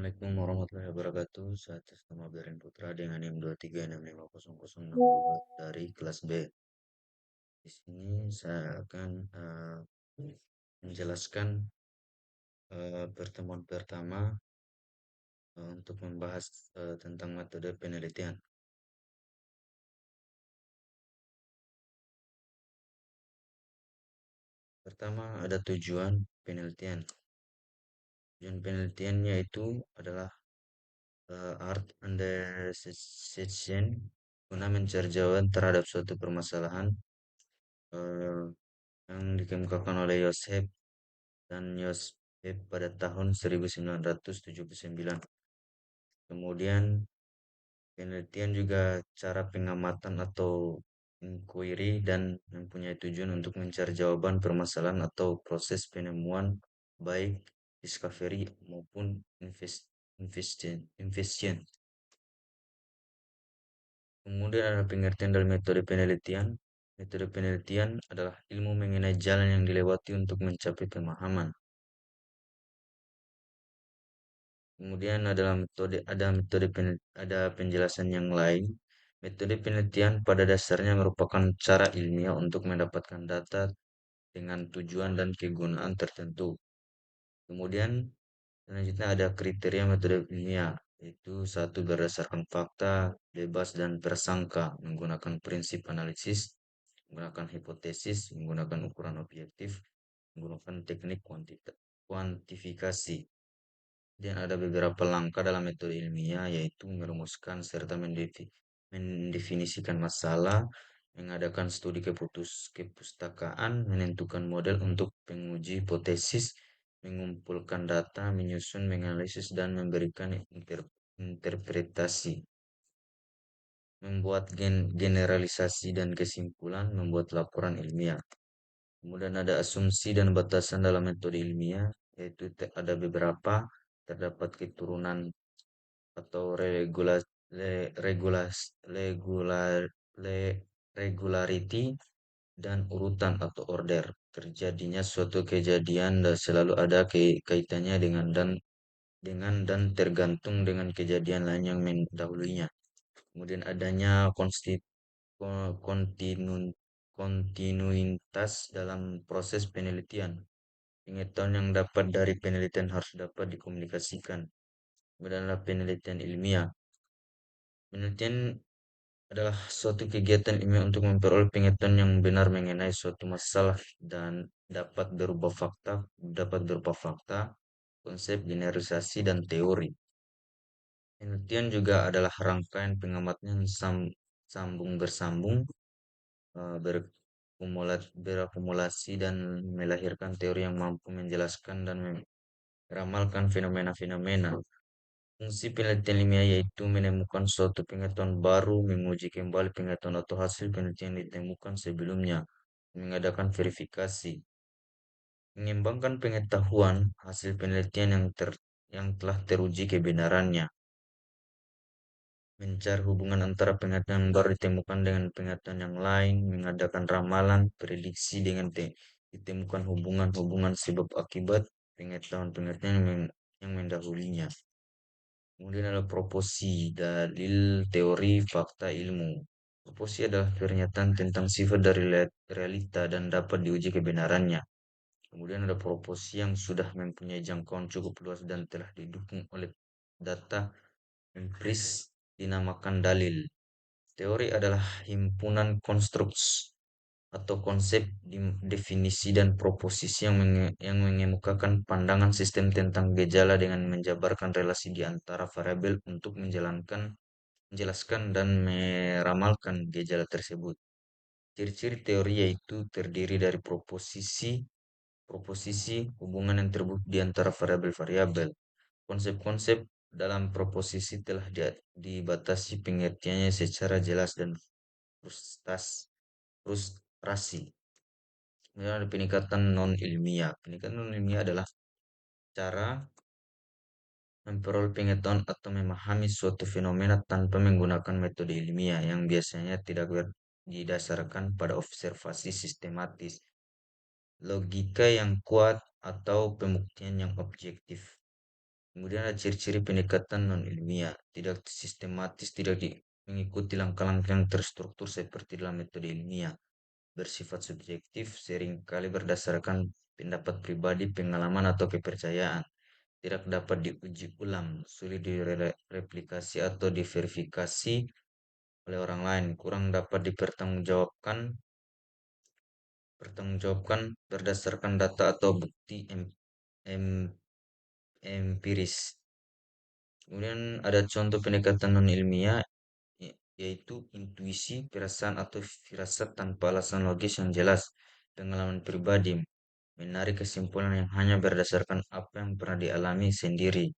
Assalamualaikum warahmatullahi wabarakatuh. Saya atas nama Beren Putra dengan NIM 2365062 dari kelas B. Di sini saya akan menjelaskan pertemuan pertama untuk membahas tentang metode penelitian. Pertama ada tujuan penelitian. Tujuan penelitian yaitu adalah art and decision guna mencari jawaban terhadap suatu permasalahan eh, yang dikemukakan oleh Joseph dan Yosef pada tahun 1979. Kemudian penelitian juga cara pengamatan atau inquiry dan mempunyai tujuan untuk mencari jawaban permasalahan atau proses penemuan baik discovery maupun investigation. Kemudian ada pengertian dari metode penelitian. Metode penelitian adalah ilmu mengenai jalan yang dilewati untuk mencapai pemahaman. Kemudian ada penjelasan yang lain. Metode penelitian pada dasarnya merupakan cara ilmiah untuk mendapatkan data dengan tujuan dan kegunaan tertentu. Kemudian selanjutnya ada kriteria metode ilmiah, yaitu satu berdasarkan fakta, bebas dan tersangka, menggunakan prinsip analisis, menggunakan hipotesis, menggunakan ukuran objektif, menggunakan teknik kuantifikasi. Dan ada beberapa langkah dalam metode ilmiah yaitu merumuskan serta mendefinisikan masalah, mengadakan studi kepustakaan, menentukan model untuk penguji hipotesis, mengumpulkan data, menyusun, menganalisis, dan memberikan interpretasi, membuat generalisasi dan kesimpulan, membuat laporan ilmiah. Kemudian ada asumsi dan batasan dalam metode ilmiah, yaitu ada beberapa, terdapat keturunan atau regularity dan urutan atau order. Terjadinya suatu kejadian dan selalu ada kaitannya dengan dan tergantung dengan kejadian lain yang mendahulunya. Kemudian adanya kontinuitas dalam proses penelitian. Pengetahuan yang dapat dari penelitian harus dapat dikomunikasikan. Kemudian penelitian ilmiah. Penelitian adalah suatu kegiatan ilmiah untuk memperoleh pengetahuan yang benar mengenai suatu masalah dan dapat berupa fakta, konsep, generalisasi, dan teori. Penelitian juga adalah rangkaian pengamatan sambung bersambung, berakumulasi dan melahirkan teori yang mampu menjelaskan dan meramalkan fenomena-fenomena. Fungsi penelitian ilmiah yaitu menemukan suatu pengetahuan baru, menguji kembali pengetahuan atau hasil penelitian yang ditemukan sebelumnya, mengadakan verifikasi, mengembangkan pengetahuan hasil penelitian yang telah teruji kebenarannya, mencari hubungan antara pengetahuan yang baru ditemukan dengan pengetahuan yang lain, mengadakan ramalan, prediksi dengan ditemukan hubungan-hubungan sebab akibat pengetahuan-pengetahuan yang mendahulunya. Kemudian ada proposi, dalil, teori, fakta, ilmu. Proposi adalah pernyataan tentang sifat dari realita dan dapat diuji kebenarannya. Kemudian ada proposi yang sudah mempunyai jangkauan cukup luas dan telah didukung oleh data empiris dinamakan dalil. Teori adalah himpunan konstruksi atau konsep, definisi, dan proposisi yang mengemukakan pandangan sistem tentang gejala dengan menjabarkan relasi di antara variabel untuk menjelaskan dan meramalkan gejala tersebut. Ciri-ciri teori yaitu terdiri dari proposisi, hubungan yang terbukti di antara variabel-variabel. Konsep-konsep dalam proposisi telah dibatasi pengertiannya secara jelas dan frustrasi. Kemudian ada peningkatan non ilmiah. Peningkatan non ilmiah adalah cara memperoleh pengetahuan atau memahami suatu fenomena tanpa menggunakan metode ilmiah yang biasanya tidak didasarkan pada observasi sistematis, logika yang kuat, atau pembuktian yang objektif. Kemudian ada ciri-ciri pendekatan non-ilmiah, tidak sistematis, tidak mengikuti langkah-langkah yang terstruktur seperti dalam metode ilmiah, bersifat subjektif, seringkali berdasarkan pendapat pribadi, pengalaman, atau kepercayaan, tidak dapat diuji ulang, sulit direplikasi atau diverifikasi oleh orang lain, kurang dapat pertanggungjawabkan berdasarkan data atau bukti em- empiris. Kemudian ada contoh pendekatan non-ilmiah, yaitu intuisi, perasaan atau firasat tanpa alasan logis yang jelas, pengalaman pribadi, menarik kesimpulan yang hanya berdasarkan apa yang pernah dialami sendiri.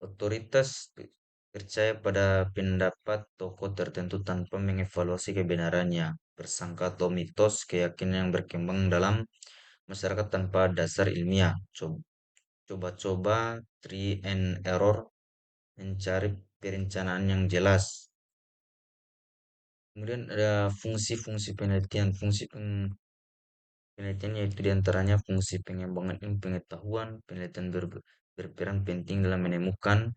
Otoritas percaya pada pendapat tokoh tertentu tanpa mengevaluasi kebenarannya, persangka atau mitos, keyakinan yang berkembang dalam masyarakat tanpa dasar ilmiah. Coba-coba, try and error, mencari perencanaan yang jelas. Kemudian ada fungsi-fungsi penelitian. Penelitian yaitu diantaranya fungsi pengembangan ilmu pengetahuan. Penelitian berperan penting dalam menemukan,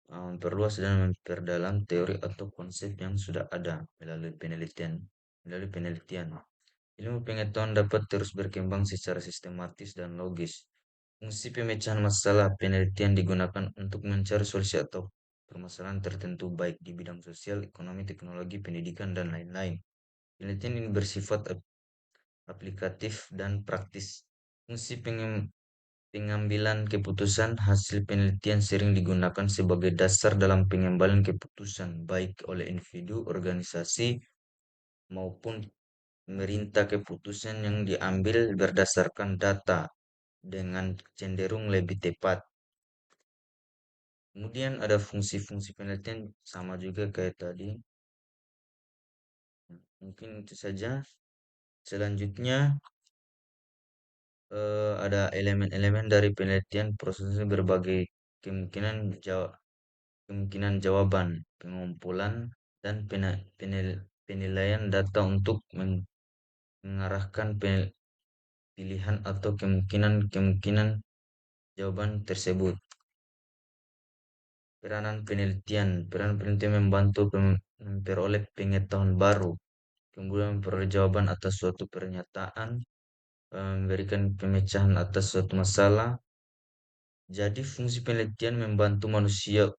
memperluas dan memperdalam teori atau konsep yang sudah ada melalui penelitian. Melalui penelitian, ilmu pengetahuan dapat terus berkembang secara sistematis dan logis. Fungsi pemecahan masalah penelitian digunakan untuk mencari solusi atau permasalahan tertentu baik di bidang sosial, ekonomi, teknologi, pendidikan, dan lain-lain. Penelitian ini bersifat aplikatif dan praktis. Fungsi pengambilan keputusan hasil penelitian sering digunakan sebagai dasar dalam pengambilan keputusan baik oleh individu, organisasi, maupun pemerintah. Keputusan yang diambil berdasarkan data dengan cenderung lebih tepat. Kemudian ada fungsi-fungsi penelitian sama juga kayak tadi. Mungkin itu saja. Selanjutnya ada elemen-elemen dari penelitian, prosesnya berbagai kemungkinan kemungkinan jawaban, pengumpulan, dan penilaian data untuk mengarahkan pilihan atau kemungkinan-kemungkinan jawaban tersebut. Peran penelitian membantu memperoleh pengetahuan baru, kemudian memperoleh jawaban atas suatu pernyataan, memberikan pemecahan atas suatu masalah. Jadi fungsi penelitian membantu manusia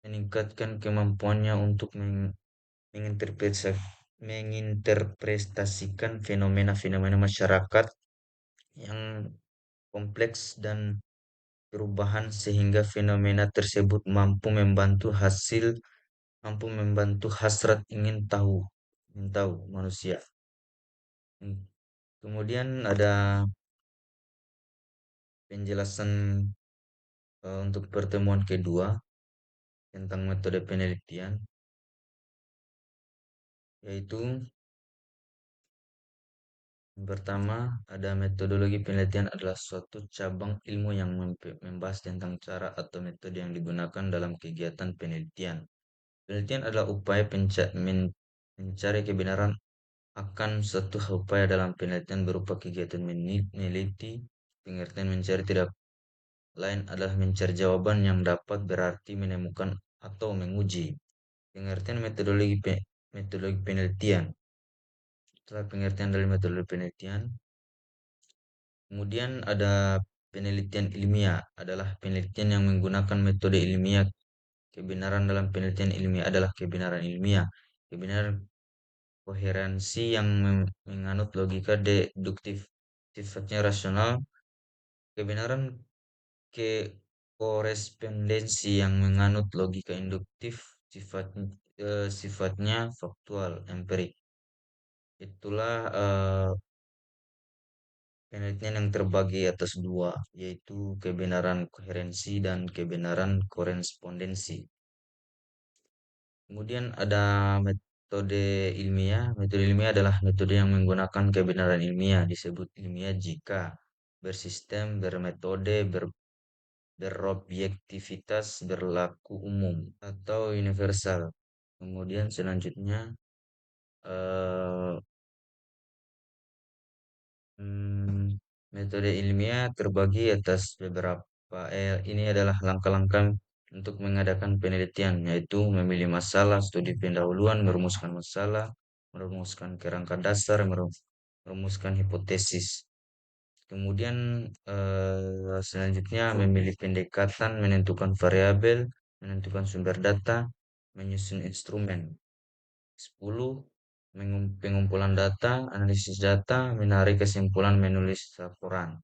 meningkatkan kemampuannya untuk menginterpretasikan fenomena-fenomena masyarakat yang kompleks dan perubahan sehingga fenomena tersebut mampu membantu hasrat ingin tahu manusia. Kemudian ada penjelasan untuk pertemuan kedua tentang metode penelitian, yaitu yang pertama, ada metodologi penelitian adalah suatu cabang ilmu yang membahas tentang cara atau metode yang digunakan dalam kegiatan penelitian. Penelitian adalah upaya mencari kebenaran akan suatu upaya dalam penelitian berupa kegiatan meneliti. Pengertian mencari tidak lain adalah mencari jawaban yang dapat berarti menemukan atau menguji. Pengertian metodologi penelitian. Setelah pengertian dari metodologi penelitian, kemudian ada penelitian ilmiah, adalah penelitian yang menggunakan metode ilmiah. Kebenaran dalam penelitian ilmiah adalah kebenaran ilmiah. Kebenaran koherensi yang menganut logika deduktif, sifatnya rasional. Kebenaran ke korespondensi yang menganut logika induktif, sifatnya faktual, empirik. Itulah penelitian yang terbagi atas dua, yaitu kebenaran koherensi dan kebenaran korespondensi. Kemudian ada metode ilmiah. Metode ilmiah adalah metode yang menggunakan kebenaran ilmiah, disebut ilmiah jika bersistem, bermetode, berobjektivitas, berlaku umum, atau universal. Kemudian selanjutnya eh, metode ilmiah terbagi atas beberapa Ini adalah langkah-langkah untuk mengadakan penelitian, yaitu memilih masalah, studi pendahuluan, merumuskan masalah, merumuskan kerangka dasar, merumuskan hipotesis. Kemudian selanjutnya memilih pendekatan, menentukan variabel, menentukan sumber data, menyusun instrumen. 10. Pengumpulan data, analisis data, menarik kesimpulan, menulis laporan.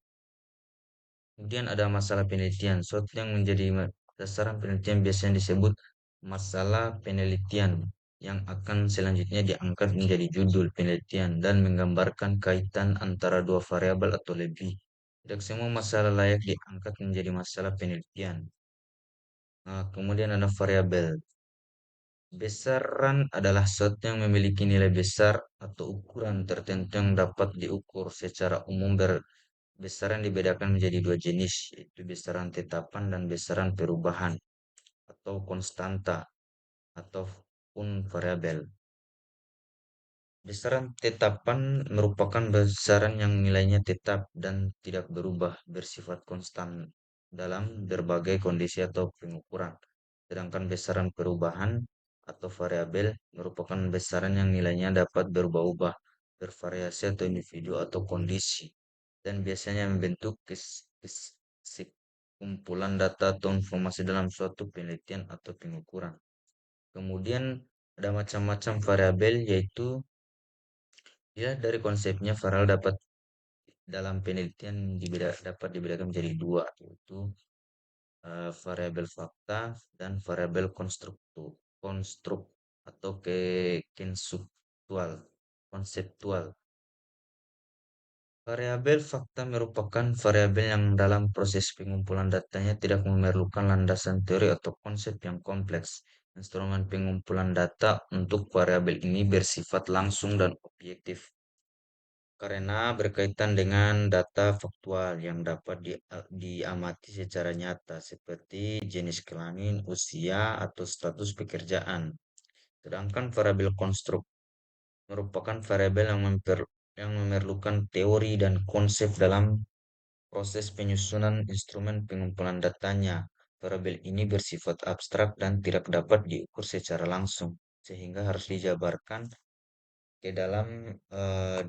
Kemudian ada masalah penelitian. Suatu yang menjadi dasaran penelitian biasanya disebut masalah penelitian yang akan selanjutnya diangkat menjadi judul penelitian dan menggambarkan kaitan antara dua variabel atau lebih. Tidak semua masalah layak diangkat menjadi masalah penelitian. Nah, kemudian ada variabel. Besaran adalah suatu yang memiliki nilai besar atau ukuran tertentu yang dapat diukur secara umum. Besaran dibedakan menjadi dua jenis, yaitu besaran tetapan dan besaran perubahan atau konstanta ataupun variabel. Besaran tetapan merupakan besaran yang nilainya tetap dan tidak berubah, bersifat konstan dalam berbagai kondisi atau pengukuran. Sedangkan besaran perubahan atau variabel merupakan besaran yang nilainya dapat berubah-ubah, bervariasi atau individu atau kondisi, dan biasanya membentuk kumpulan data atau informasi dalam suatu penelitian atau pengukuran. Kemudian ada macam-macam variabel, yaitu ya dari konsepnya variabel dapat dalam penelitian dapat dibedakan menjadi dua, yaitu variabel fakta dan variabel konstruk atau konseptual. Variabel fakta merupakan variabel yang dalam proses pengumpulan datanya tidak memerlukan landasan teori atau konsep yang kompleks. Instrumen pengumpulan data untuk variabel ini bersifat langsung dan objektif karena berkaitan dengan data faktual yang dapat diamati secara nyata seperti jenis kelamin, usia, atau status pekerjaan. Sedangkan variabel konstruk merupakan variabel yang memerlukan teori dan konsep dalam proses penyusunan instrumen pengumpulan datanya. Variabel ini bersifat abstrak dan tidak dapat diukur secara langsung, sehingga harus dijabarkan ke dalam eh,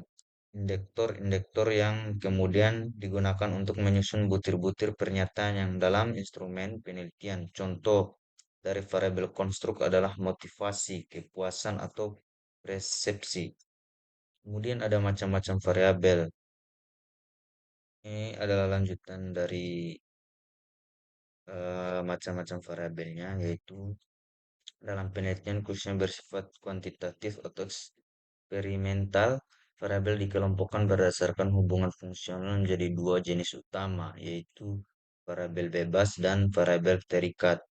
indektor-indektor yang kemudian digunakan untuk menyusun butir-butir pernyataan yang dalam instrumen penelitian. Contoh dari variabel konstruk adalah motivasi, kepuasan, atau persepsi. Kemudian ada macam-macam variabel. Ini adalah lanjutan dari macam-macam variabelnya, yaitu dalam penelitian khususnya bersifat kuantitatif atau eksperimental, variabel dikelompokkan berdasarkan hubungan fungsional menjadi dua jenis utama, yaitu variabel bebas dan variabel terikat.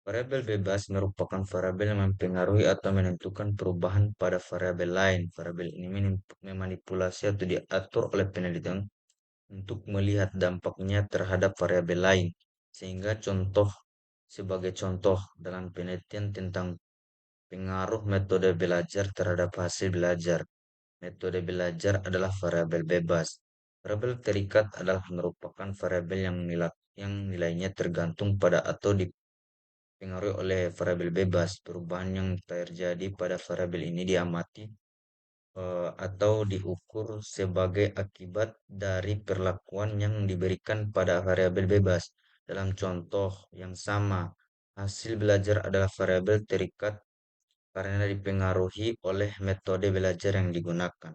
Variabel bebas merupakan variabel yang mempengaruhi atau menentukan perubahan pada variabel lain. Variabel ini memanipulasi atau diatur oleh penelitian untuk melihat dampaknya terhadap variabel lain. Sehingga sebagai contoh dalam penelitian tentang pengaruh metode belajar terhadap hasil belajar. Metode belajar adalah variabel bebas. Variabel terikat adalah merupakan variabel yang nilainya tergantung pada atau dipengaruhi oleh variabel bebas. Perubahan yang terjadi pada variabel ini diamati atau diukur sebagai akibat dari perlakuan yang diberikan pada variabel bebas. Dalam contoh yang sama, hasil belajar adalah variabel terikat karena dipengaruhi oleh metode belajar yang digunakan.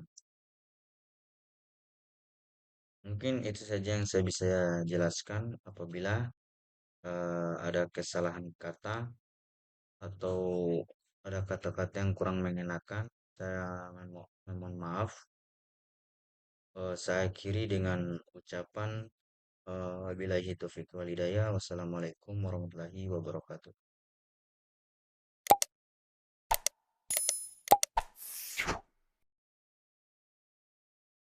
Mungkin itu saja yang saya bisa jelaskan. Apabila ada kesalahan kata atau ada kata-kata yang kurang mengenakan, saya memohon maaf. Saya akhiri dengan ucapan wabillahi taufiq walhidayah. Wassalamualaikum warahmatullahi wabarakatuh.